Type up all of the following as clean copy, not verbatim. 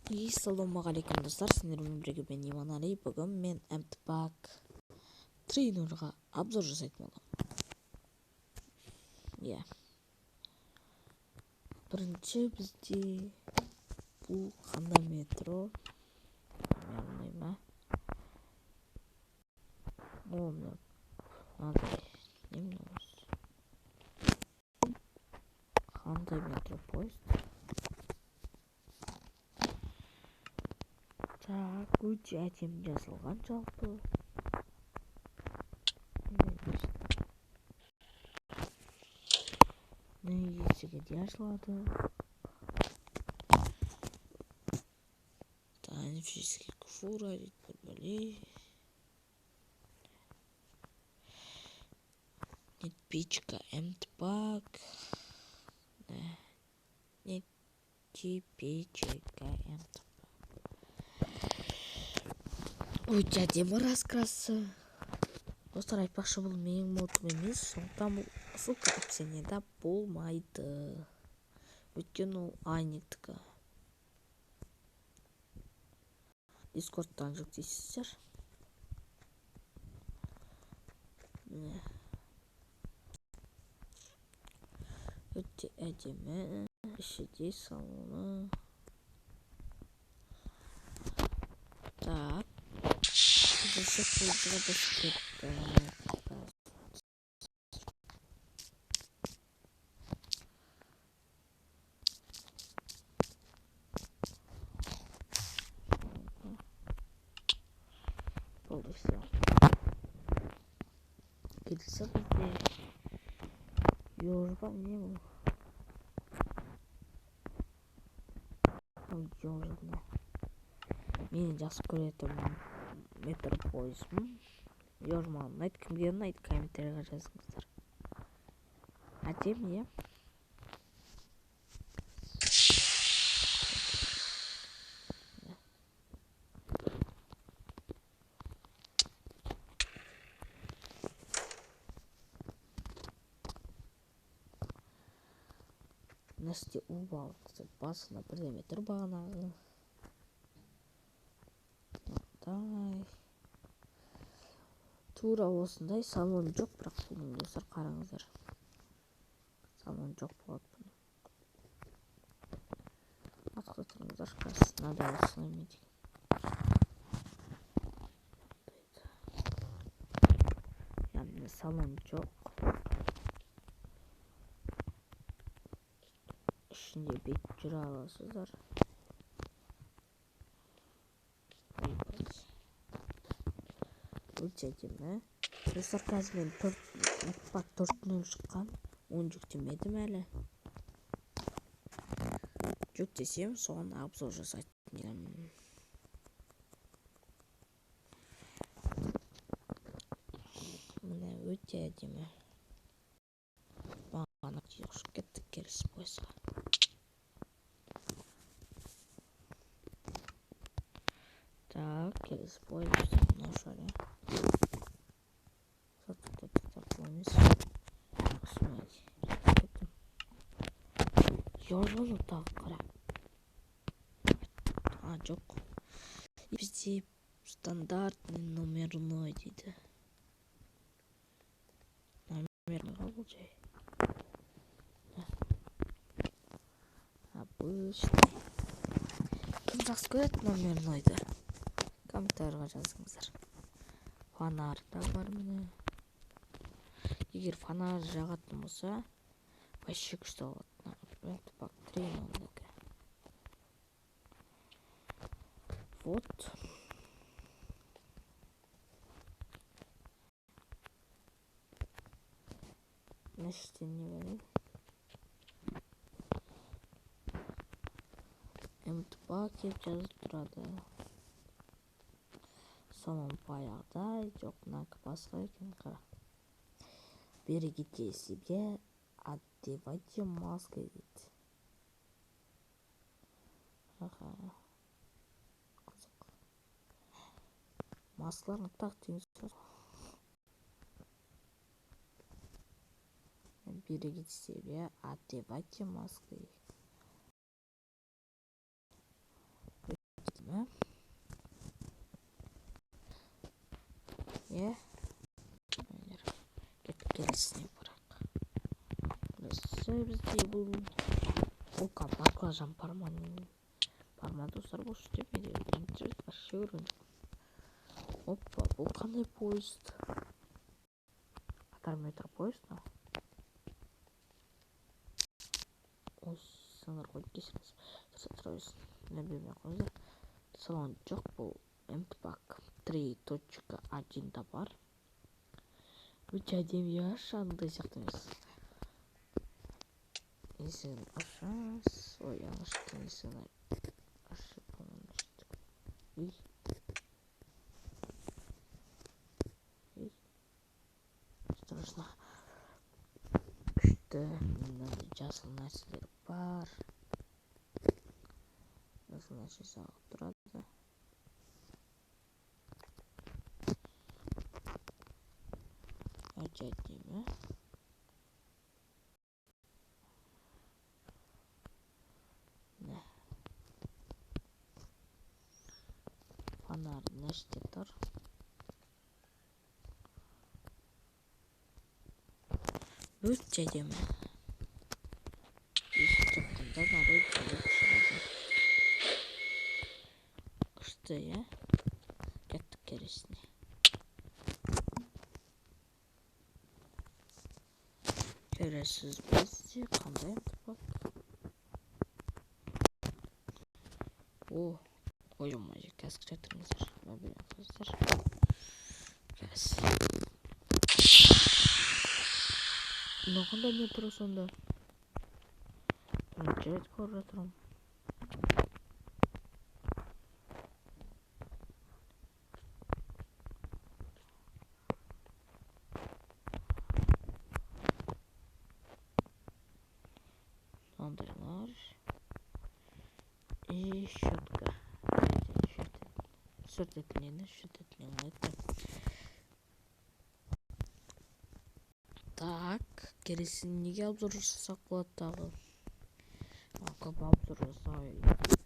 Ассалаумағалейкум достар, сіздермен бірге мен Иманали. Бүгін мен Mtpack трейнерға обзор жасайтын боламын. Бірінші бізде бұл қандай метро? Қандай метро поезд? Так, өте әдемі жазылған жалпы. Есігі де ашылады. Танифический куфура, бали. Нетпичка Mtpack. Нетпичка Mtpack. Өте әдемі раскрасы. Достар, айтпақшы, бұл менің модым емес, сондықтан бұл ссылка опцияда болмайды. Өйткені ол айниктікі. Дискордтан жүктейсіздер. Өте әдемі, ішіде салоны. Так, бізде пойызға басып кетті. Болды все. Келесі бізде Ёжба, не бұл? Ёжба. Мен жақсы көретін метро пойызым. Ёжба ұнайды. Кімге ұнайды, комментарийға жазыңыздар. Әдемі, Насте убал басына бірдеме тұр бағанағы. Тура осындай салон жоқ, бірақ бұның достар қараңыздар. Салон жоқ болады бұның. Атқы тұрыңыздар, қасына да осылаймен деген. Яғни салон жоқ. Ішінде бет жүре аласыздар. Өте әдемі. Достар, қазір мен Mtpack 4.0 шыққан. 10 жүктемедім әлі. Жүктесем, соған обзор жасайтын едім. Міне өте әдемі. Бағана ұшып кеттік келесі пойызға. Так, келесі пойыз мынау шаре. Ёжбаны тағы қара. Жоқ. Бізде стандартный номерной дейді. Номерный бұл жай. Обычный. Кім жақсы көреді номернойды? Комментарийға жазыңыздар. Фонарь да бар міне. Егер фонарь жағатын болса, вообще күшті болады. Mtpack трейнердікі. Вот. Нәшістен не бәрі? Mtpack деп жазып тұрады. Салон баяғыда, жоқ, накі басқа екен қара. Берегите себе, одевайте маски дейді. Қызық. Маскаларны так деген сөз. Берегите себе, одевайте маски. Е кетип келесине барак. Бизде бул ока баклажан парма достор болуш депеди. Интернет каршы көргөн. Опа, бул кандай поезд? Катар метр поезд да. Ой, сыңар коюп кесиңиз. Сатроюз. Не билбей коюңуздар. Салон жок, бул Мтбак 3.1 да бар. Өчө адеми андай сыяктуу эмес. Эсигин ашабыз. Ой, аштын эсигин ашып болмоштук. Страшно. Күчтө жасыл нерселер бар. Жасыл нерсе алып турат. Өчө адеми. Фонарь неште бар. Өчө адеми. Ишчекте нары чыгат. Кышты, я? Кеттик кересине. Кересиз бизде кандай бар? О, ойомай, кәсіп жатырыңыздар. Мобилен қыздар. Кәс. Нағында метро сонда. Жарайды көріп жатырым. Андайлар. И щетка. Щететінені. Так, кересін неге обзор жасасақ болады тағы? Көп обзор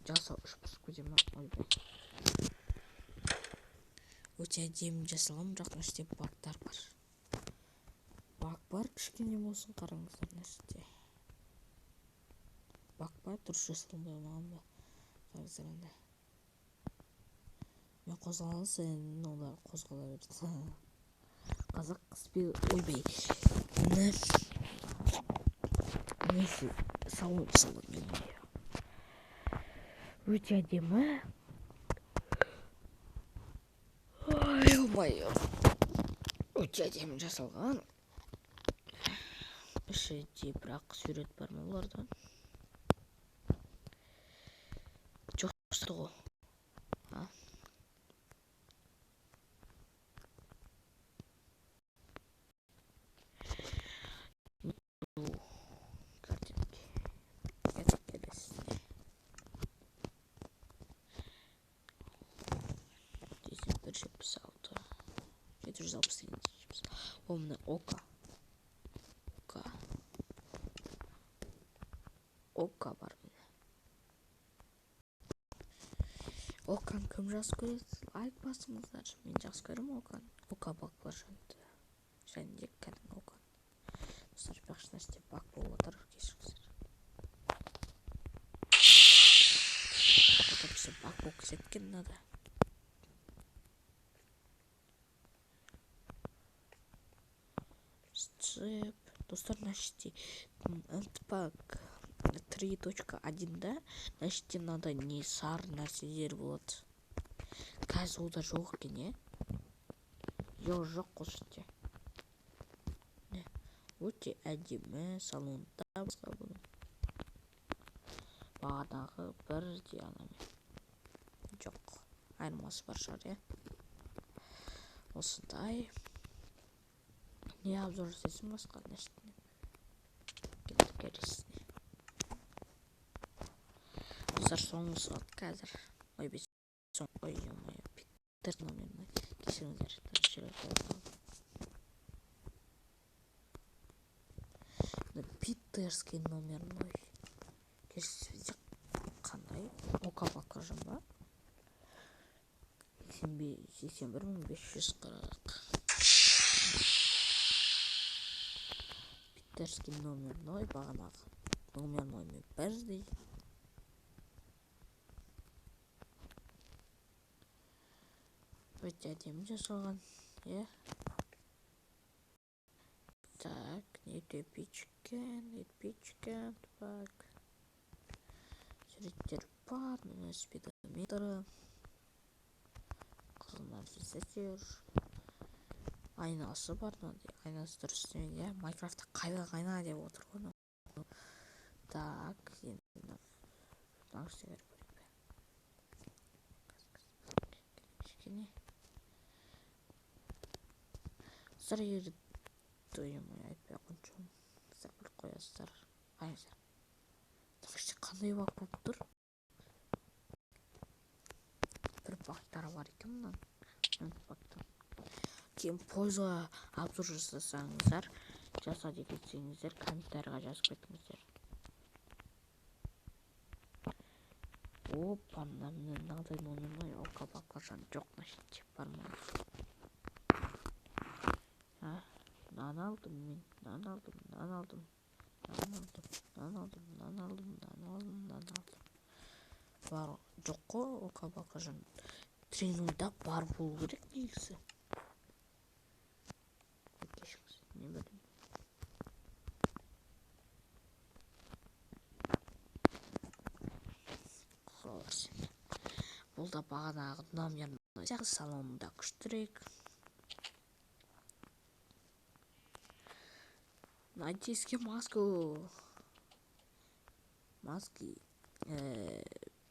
жасау үш пысып көземе. Ойбай. Өте әдемі жасалған, бірақ нәште бактар бар. Бак бар, кішкене болсын қараңыздар нәште. Бак бар, дұрыс жасалынбай маған ба? Қараңыздар әнді. Мен қозғалсын, олар қозғала берді. Қазақ қыспей, ойбай. Несі салон емей. Өте әдемі. Ой, өте әдемі жасалған. Ішінде бірақ сурет бар ма олардан? Жоқты ғой. Картинки. Это келесіне. 776. 768. Ол міне ока. Ока бар міне. Окан кім жақсы көреді? Лайк басыңыздар. Мен жақсы көремін окан. Ока баклажанды. Және де кәдімгі окан. Достар, бақшы нәрсе бак болып отыр. Кешіңіздер. Это бізде бак болып кеткен надо. Сцеп. Достар, нәрсе Мтбак 3.1 да, нәрсе надо не сар нәрселер болады. Қазір ол да жоқ екен, е? Жоқ қосыте. Өте әдемі салонда басқа бұның. Бағадағы бірдей аламын. Жоқ. Айырмасы бар шығар, е? Осындай. Не обзор жасайсың басқа нәрсені? Кетіп кересіне. Достар, соңғы сұрақ қазір. Ойбай, ой-ой-ой, Питер номеріне кешіріңіздер. Питерский номерной. Кешіріңіздер, қандай? Ока баклажан ба? 81.540. Питерский номерной бағанағы. Номерноймен бірдей. Өте әдемі жасалған, е. Так, не эпичкен, так. Суреттер бар, міне спидометрі. Қызылдар сетер. Айнасы бар, айнасы дұрыс істемейді, е. Майнкрафтта қайда айна деп отыр ғой. Так, енді нағыстегер көрейік бе. Кішкене. Сыр ері дойымай айтпай қоншым. Сыр бір қоясыздар. Айнасы. Нағышты қандай бақ болып тұр? Бір бақтары бар екен мұнан. Кейін пойызға обзор жасасаңыздар, жаса деп кетсеңіздер, комментарийға жазып кетіңіздер. Опа, мынандай номерной оқа баклажан жоқ, значит, бар ма? Нан алдым мен, нан алдым. Бар, жоқ қой оқа баклажан. Тренуда бар болу керек негізі. Кешіңіз, не білем. Бұл да бағанағы номерный сияқты салонында күштірек. Найти маску. Маски.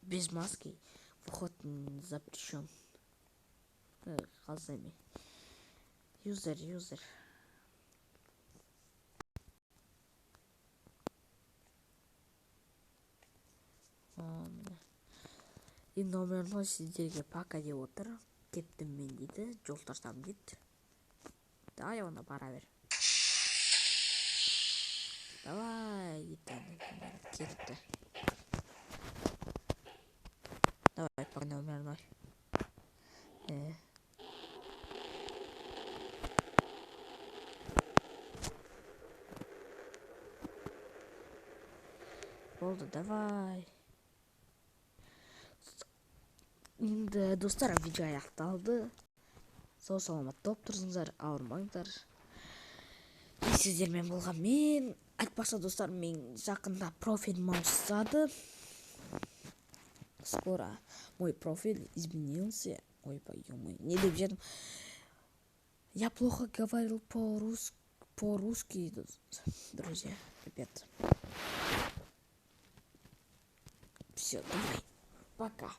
Без маски вход запрещен. Глазами. Юзер. И номерной сіздерге пока деп отыр. Кеттім мен дейді. Жол тартам дейді. Давай оны бара бер. Давай, кетті. Давай, пока номерной. Болды, давай. Енді достар, видео аяқталды. Сау саламат болып тұрсыңыздар, ауырмаңдар. Сіздермен болған мен. Айтпақшы достар, мен жақында профилім ауыстырды. Скоро мой профиль изменился. Ой, ё-моё, не деп жатырмын. Я плохо говорил по-русски, друзья. Ребят. Все, давай. Пока.